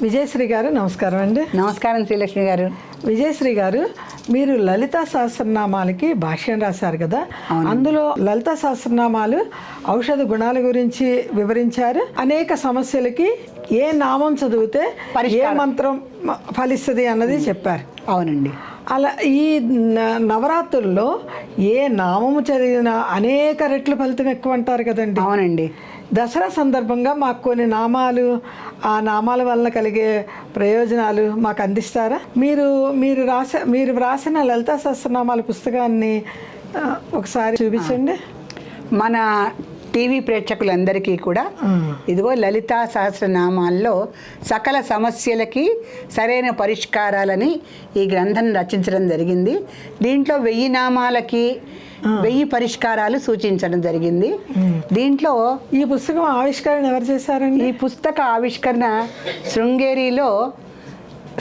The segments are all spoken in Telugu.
విజయశ్రీ గారు నమస్కారం అండి. నమస్కారం శ్రీలక్ష్మి గారు. విజయశ్రీ గారు, మీరు లలితా సహస్రనామాలకి భాష్యం రాశారు కదా, అందులో లలితా సహస్రనామాలు ఔషధ గుణాల గురించి వివరించారు. అనేక సమస్యలకి ఏ నామం చదివితే ఏ మంత్రం ఫలిస్తుంది అన్నది చెప్పారు. అవునండి. అలా ఈ నవరాత్రుల్లో ఏ నామము చదివినా అనేక రెట్లు ఫలితం ఎక్కువ అంటారు కదండి. అవునండి. దసరా సందర్భంగా మాకు కొన్ని నామాలు, ఆ నామాల వలన కలిగే ప్రయోజనాలు మాకు అందిస్తారా? మీరు వ్రాసిన లలితా సహస్రనామాల పుస్తకాన్ని ఒకసారి చూపించండి. మన టీవీ ప్రేక్షకులందరికీ కూడా ఇదిగో లలితా సహస్రనామాల్లో సకల సమస్యలకి సరైన పరిష్కారాలని ఈ గ్రంథం రచించడం జరిగింది. దీంట్లో 1000 నామాలకి 1000 పరిష్కారాలు సూచించడం జరిగింది. దీంట్లో ఈ పుస్తకం ఆవిష్కరణ ఎవరు చేశారండి? ఈ పుస్తక ఆవిష్కరణ శృంగేరిలో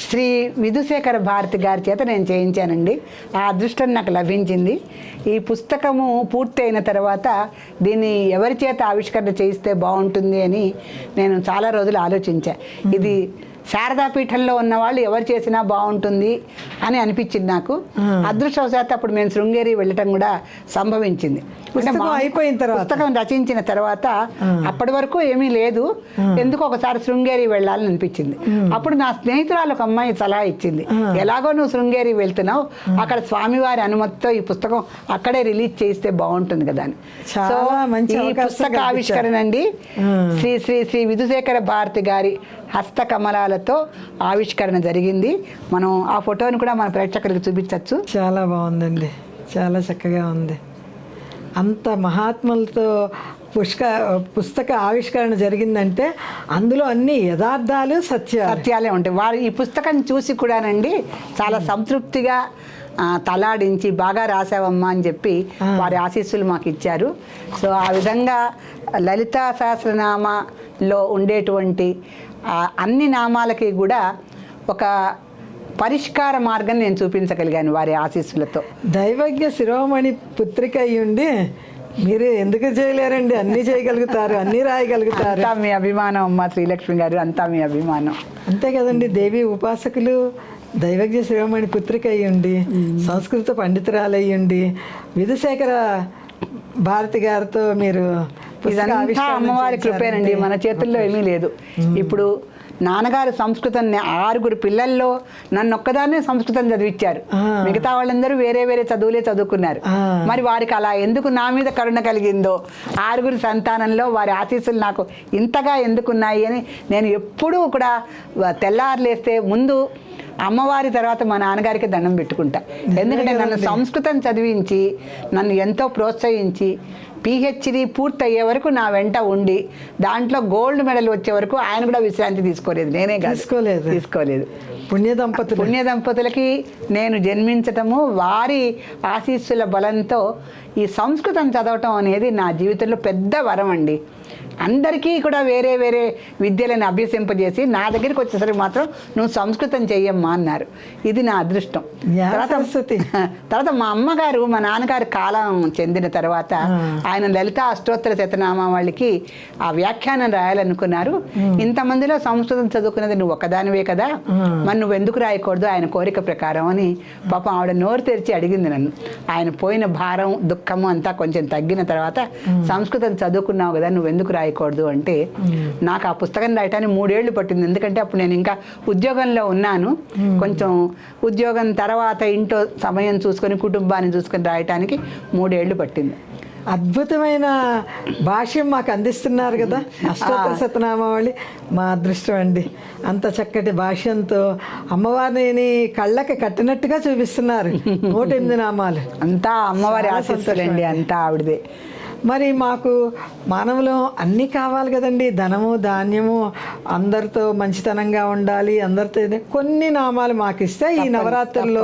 శ్రీ విధుశేఖర భారతి గారి చేత నేను చేయించానండి. ఆ అదృష్టం నాకు లభించింది. ఈ పుస్తకము పూర్తయిన తర్వాత దీన్ని ఎవరి చేత ఆవిష్కరణ చేయిస్తే బాగుంటుంది అని నేను చాలా రోజులు ఆలోచించా. ఇది శారదాపీఠంలో ఉన్న వాళ్ళు ఎవరు చేసినా బాగుంటుంది అని అనిపించింది నాకు. అదృష్టవశాత్తు అప్పుడు మేము శృంగేరి వెళ్ళటం కూడా సంభవించింది. అయిపోయిన తర్వాత పుస్తకం రచించిన తర్వాత అప్పటి వరకు ఏమీ లేదు, ఎందుకు ఒకసారి శృంగేరి వెళ్ళాలని అనిపించింది. అప్పుడు నా స్నేహితురాలు ఒక అమ్మాయి సలహా ఇచ్చింది, ఎలాగో నువ్వు శృంగేరి వెళ్తున్నావు, అక్కడ స్వామివారి అనుమతితో ఈ పుస్తకం అక్కడే రిలీజ్ చేస్తే బాగుంటుంది కదా అని. సో ఈ పుస్తక ఆవిష్కరణ అండి శ్రీ శ్రీ శ్రీ విధుశేఖర భారతి గారి హస్తకమలాలతో ఆవిష్కరణ జరిగింది. మనం ఆ ఫోటోని కూడా మన ప్రేక్షకులకు చూపించవచ్చు. చాలా బాగుందండి, చాలా చక్కగా ఉంది. అంత మహాత్ములతో పుస్తక ఆవిష్కరణ జరిగిందంటే అందులో అన్ని యథార్థాలు సత్యాలే ఉంటాయి. వారు ఈ పుస్తకం చూసి కూడానండి చాలా సంతృప్తిగా తలాడించి బాగా రాసావమ్మా అని చెప్పి వారి ఆశీస్సులు మాకు ఇచ్చారు. సో ఆ విధంగా లలితా సహస్రనామలో ఉండేటువంటి అన్ని నామాలకి కూడా ఒక పరిష్కార మార్గం నేను చూపించగలిగాను వారి ఆశీస్సులతో. దైవజ్ఞ శిరోమణి పుత్రిక అయ్యుండి మీరు ఎందుకు చేయలేరండి? అన్నీ చేయగలుగుతారు, అన్నీ రాయగలుగుతారు. అంతా మీ అభిమానం అమ్మ శ్రీలక్ష్మి గారు, అంతా మీ అభిమానం. అంతే కదండి. దేవి ఉపాసకులు దైవజ్ఞ శిరోమణి పుత్రిక అయ్యుండి, సంస్కృత పండితురాలయ్యుండి, విధుశేఖర భారతి గారితో మీరు ఇదంతా అమ్మవారి కృపేనండి, మన చేతుల్లో ఏమీ లేదు. ఇప్పుడు నాన్నగారు సంస్కృతం 6 పిల్లల్లో నన్ను ఒక్కదాన్నే సంస్కృతం చదివించారు. మిగతా వాళ్ళందరూ వేరే వేరే చదువులే చదువుకున్నారు. మరి వారికి అలా ఎందుకు నా మీద కరుణ కలిగిందో, 6 సంతానంలో వారి ఆశీస్సులు నాకు ఇంతగా ఎందుకున్నాయి అని నేను ఎప్పుడూ కూడా తెల్లారులేస్తే ముందు అమ్మవారి తర్వాత మా నాన్నగారికి దండం పెట్టుకుంటా. ఎందుకంటే నన్ను సంస్కృతం చదివించి నన్ను ఎంతో ప్రోత్సహించి PhD పూర్తయ్యే వరకు నా వెంట ఉండి దాంట్లో గోల్డ్ మెడల్ వచ్చే వరకు ఆయన కూడా విశ్రాంతి తీసుకోలేదు. నేనే తీసుకోలేదు. పుణ్య దంపతులకి నేను జన్మించటము, వారి ఆశీస్సుల బలంతో ఈ సంస్కృతం చదవటం అనేది నా జీవితంలో పెద్ద వరం అండి. అందరికీ కూడా వేరే వేరే విద్యలను అభ్యసింపజేసి నా దగ్గరికి వచ్చేసరికి మాత్రం నువ్వు సంస్కృతం చెయ్యమ్మా అన్నారు. ఇది నా అదృష్టం. తర్వాత మా అమ్మగారు మా నాన్నగారు కాలం చెందిన తర్వాత ఆయన లలితా అష్టోత్తర శతనామావళికి ఆ వ్యాఖ్యానం రాయాలనుకున్నారు. ఇంతమందిలో సంస్కృతం చదువుకున్నది నువ్వు ఒకదానివే కదా, మరి నువ్వు ఎందుకు రాయకూడదు ఆయన కోరిక ప్రకారం అని పాపం ఆవిడ నోరు తెరిచి అడిగింది నన్ను. ఆయన పోయిన భారం దుఃఖము అంతా కొంచెం తగ్గిన తర్వాత సంస్కృతం చదువుకున్నావు కదా నువ్వు ఎందుకు రాయకూడదు అంటే, నాకు ఆ పుస్తకం రాయటానికి 3 ఏళ్ళు పట్టింది. ఎందుకంటే అప్పుడు నేను ఇంకా ఉద్యోగంలో ఉన్నాను. కొంచెం ఉద్యోగం తర్వాత ఇంట్లో సమయం చూసుకొని కుటుంబాన్ని చూసుకొని రాయటానికి 3 ఏళ్ళు పట్టింది. అద్భుతమైన భాష్యం మాకు అందిస్తున్నారు కదా అష్టోత్తర శతనామావళి. మా అదృష్టం అండి, అంత చక్కటి భాష్యంతో అమ్మవారిని కళ్ళకి కట్టినట్టుగా చూపిస్తున్నారు. 108 నామాలు అంతా అమ్మవారి ఆశీస్సులండి, అంతా ఆవిడదే. మరి మాకు మానవులు అన్నీ కావాలి కదండి, ధనము ధాన్యము, అందరితో మంచితనంగా ఉండాలి, అందరితో. కొన్ని నామాలు మాకు ఇస్తే ఈ నవరాత్రుల్లో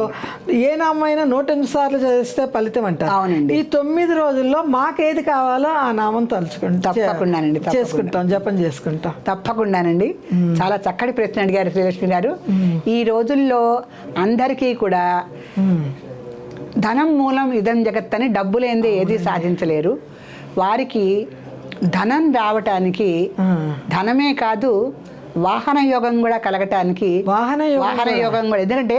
ఏ నామైనా 108 సార్లు చదివిస్తే ఫలితం అంటారు. ఈ 9 రోజుల్లో మాకేది కావాలో ఆ నామం తలుచుకుంటాం, చేసుకుంటాం, జపం చేసుకుంటాం. తప్పకుండానండి. చాలా చక్కటి ప్రశ్న అడిగారు శ్రీలక్ష్మి గారు. ఈ రోజుల్లో అందరికీ కూడా ధనం మూలం ఇదం జగత్ అని డబ్బు లేనిదే ఏది సాధించలేరు. వారికి ధనం రావటానికి ధనమే కాదు వాహన యోగం కూడా కలగటానికి వాహన యోగం కూడా, ఎందుకంటే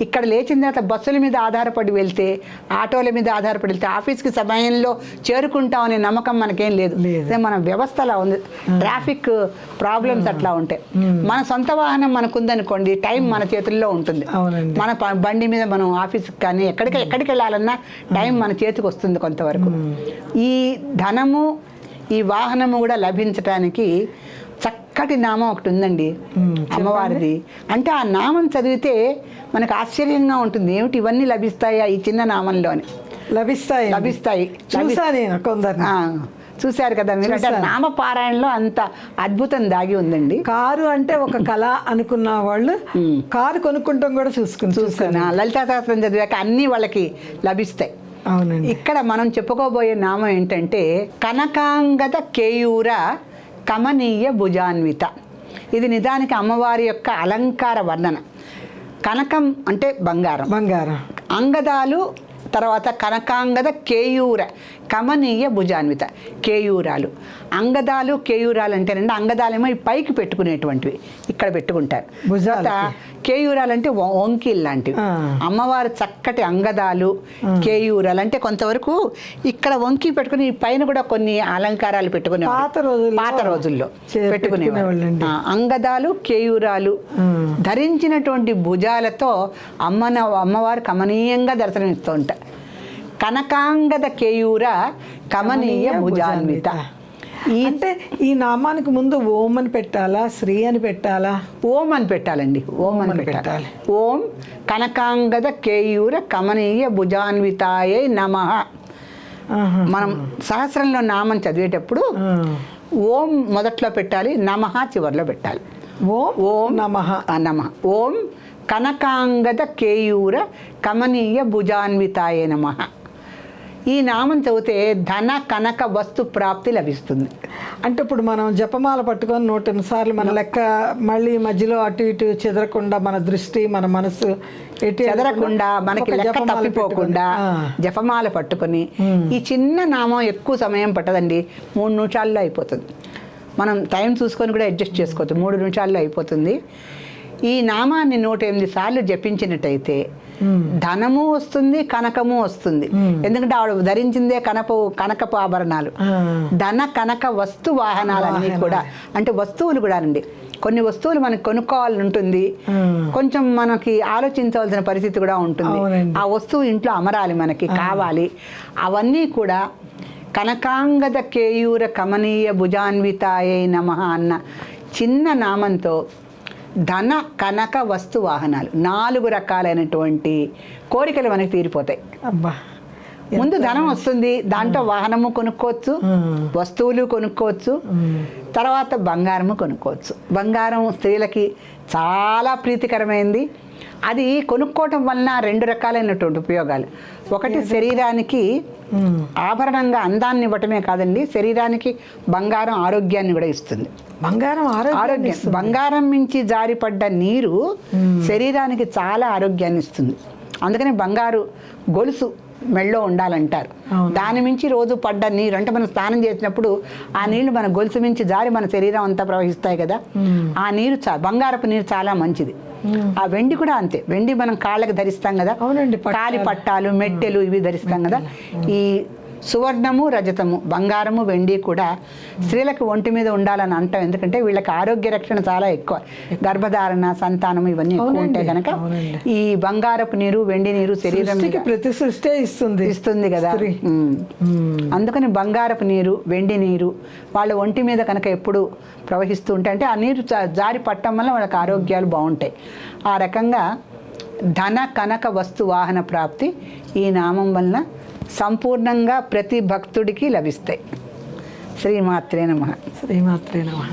ఇక్కడ లేచిన తర్వాత బస్సుల మీద ఆధారపడి వెళ్తే, ఆటోల మీద ఆధారపడి వెళ్తే ఆఫీస్కి సమయంలో చేరుకుంటాం అనే నమ్మకం మనకేం లేదు. మన వ్యవస్థ అలా ఉంది, ట్రాఫిక్ ప్రాబ్లమ్స్ అట్లా ఉంటాయి. మన సొంత వాహనం మనకుందనుకోండి, టైం మన చేతుల్లో ఉంటుంది. మన బండి మీద మనం ఆఫీస్కి కానీ ఎక్కడికి వెళ్ళాలన్నా టైం మన చేతికి వస్తుంది కొంతవరకు. ఈ ధనము, ఈ వాహనము కూడా లభించటానికి చక్కటి నామం ఒకటి ఉందండి అమ్మవారిది. అంటే ఆ నామం చదివితే మనకు ఆశ్చర్యంగా ఉంటుంది, ఏమిటి ఇవన్నీ లభిస్తాయా ఈ చిన్న నామంలోని? లభిస్తాయి. చూశారు కదా మీరు, అంటే నామపారాయణలో అంత అద్భుతం దాగి ఉందండి. కారు అంటే ఒక కళ అనుకున్న వాళ్ళు కారు కొనుక్కుంటాం కూడా చూసుకుని లలితా సహస్రం చదివాక అన్నీ వాళ్ళకి లభిస్తాయి. అవునండి. ఇక్కడ మనం చెప్పుకోబోయే నామం ఏంటంటే కనకాంగద కేయూర కమనీయ భుజాన్విత. ఇది నిజానికి అమ్మవారి యొక్క అలంకార వర్ణన. కనకం అంటే బంగారం, అంగదాలు, తర్వాత కనకాంగద కేయూర కమనీయ భుజాన్విత. కేయూరాలు, అంగదాలు, కేయూరాలు అంటేనండి, అంగదాలేమో ఈ పైకి పెట్టుకునేటువంటివి, ఇక్కడ పెట్టుకుంటారు. కేయూరాలు అంటే వంకీలు లాంటివి. అమ్మవారు చక్కటి అంగదాలు, కేయూరాలు అంటే కొంతవరకు ఇక్కడ వంకి పెట్టుకుని పైన కూడా కొన్ని అలంకారాలు పెట్టుకునే పాత రోజుల్లో పెట్టుకునేవాళ్ళు. అంగదాలు, కేయూరాలు ధరించినటువంటి భుజాలతో అమ్మవారు కమనీయంగా దర్శనమిస్తూ ఉంటారు. కనకాంగద కేయూర కమనీయ భుజాన్విత. అంటే ఈ నామానికి ముందు ఓం అని పెట్టాలా, శ్రీ అని పెట్టాలా? ఓం అని పెట్టాలండి, ఓం అని పెట్టాలి. ఓం కనకాంగద కేయూర కమనీయ భుజాన్వితాయే నమః. మనం సహస్రంలో నామం చదివేటప్పుడు ఓం మొదట్లో పెట్టాలి, నమః చివరిలో పెట్టాలి. ఓం నమః. ఓం కనకాంగద కేయూర కమనీయ భుజాన్వితాయే నమః. ఈ నామం చదివితే ధన కనక వస్తు ప్రాప్తి లభిస్తుంది. అంటే ఇప్పుడు మనం జపమాల పట్టుకొని 108 సార్లు మన లెక్క, మళ్ళీ మధ్యలో అటు ఇటు చెదరకుండా మన దృష్టి, మన మనసు చెదరకుండా, మనకి లెక్క తప్పిపోకుండా జపమాల పట్టుకొని ఈ చిన్న నామం ఎక్కువ సమయం పట్టదండి, 3 నిమిషాల్లో అయిపోతుంది. మనం టైం చూసుకొని కూడా అడ్జస్ట్ చేసుకోవచ్చు, 3 నిమిషాల్లో అయిపోతుంది. ఈ నామాన్ని 108 సార్లు జపించినట్టయితే ధనము వస్తుంది, కనకము వస్తుంది. ఎందుకంటే ఆవిడ ధరించిందే కనకపు ఆభరణాలు. ధన కనక వస్తు వాహనాలన్నీ కూడా, అంటే వస్తువులు కూడా అండి. కొన్ని వస్తువులు మనకి కొనుక్కోవాలని ఉంటుంది, కొంచెం మనకి ఆలోచించవలసిన పరిస్థితి కూడా ఉంటుంది. ఆ వస్తువు ఇంట్లో అమరాలి, మనకి కావాలి. అవన్నీ కూడా కనకాంగద కేయూర కమనీయ భుజాన్వితాయే నమః అన్న చిన్న నామంతో ధన కనక వస్తు వాహనాలు 4 రకాలైనటువంటి కోరికలు మనకి తీరిపోతాయి. అబ్బా, ముందు ధనం వస్తుంది, దాంట్లో వాహనము కొనుక్కోవచ్చు, వస్తువులు కొనుక్కోవచ్చు, తర్వాత బంగారము కొనుక్కోవచ్చు. బంగారం స్త్రీలకి చాలా ప్రీతికరమైంది. అది కొనుక్కోవటం వలన 2 రకాలైనటువంటి ఉపయోగాలు. ఒకటి, శరీరానికి ఆభరణంగా అందాన్ని ఇవ్వటమే కాదండి, శరీరానికి బంగారం ఆరోగ్యాన్ని కూడా ఇస్తుంది. ఆరోగ్యం, బంగారం మించి జారిపడ్డ నీరు శరీరానికి చాలా ఆరోగ్యాన్ని ఇస్తుంది. అందుకని బంగారు గొలుసు మెళ్ళో ఉండాలంటారు. దాని మించి రోజు పడ్డ నీరు, అంటే మనం స్నానం చేసినప్పుడు ఆ నీళ్లు మన గొలుసు మించి జారి మన శరీరం అంతా ప్రవహిస్తాయి కదా, ఆ నీరు బంగారపు నీరు చాలా మంచిది. ఆ వెండి కూడా అంతే. వెండి మనం కాళ్ళకి ధరిస్తాం కదా, కాలి పట్టాలు, మెట్టెలు ఇవి ధరిస్తాం కదా. ఈ సువర్ణము, రజతము, బంగారము, వెండి కూడా స్త్రీలకు ఒంటి మీద ఉండాలని అంటాం. ఎందుకంటే వీళ్ళకి ఆరోగ్య రక్షణ చాలా ఎక్కువ, గర్భధారణ, సంతానం ఇవన్నీ ఎక్కువ ఉంటాయి కనుక ఈ బంగారపు నీరు, వెండి నీరు శరీరం ప్రతి సృష్టి ఇస్తుంది కదా. అందుకని బంగారపు నీరు, వెండి నీరు వాళ్ళ ఒంటి మీద కనుక ఎప్పుడు ప్రవహిస్తూ ఉంటాయి, అంటే ఆ నీరు జారి పట్టడం వల్ల వాళ్ళకి ఆరోగ్యాలు బాగుంటాయి. ఆ రకంగా ధన కనక వస్తు వాహన ప్రాప్తి ఈ నామం వలన సంపూర్ణంగా ప్రతి భక్తుడికి లభిస్తాయి. శ్రీమాత్రే నమః. శ్రీమాత్రే నమః.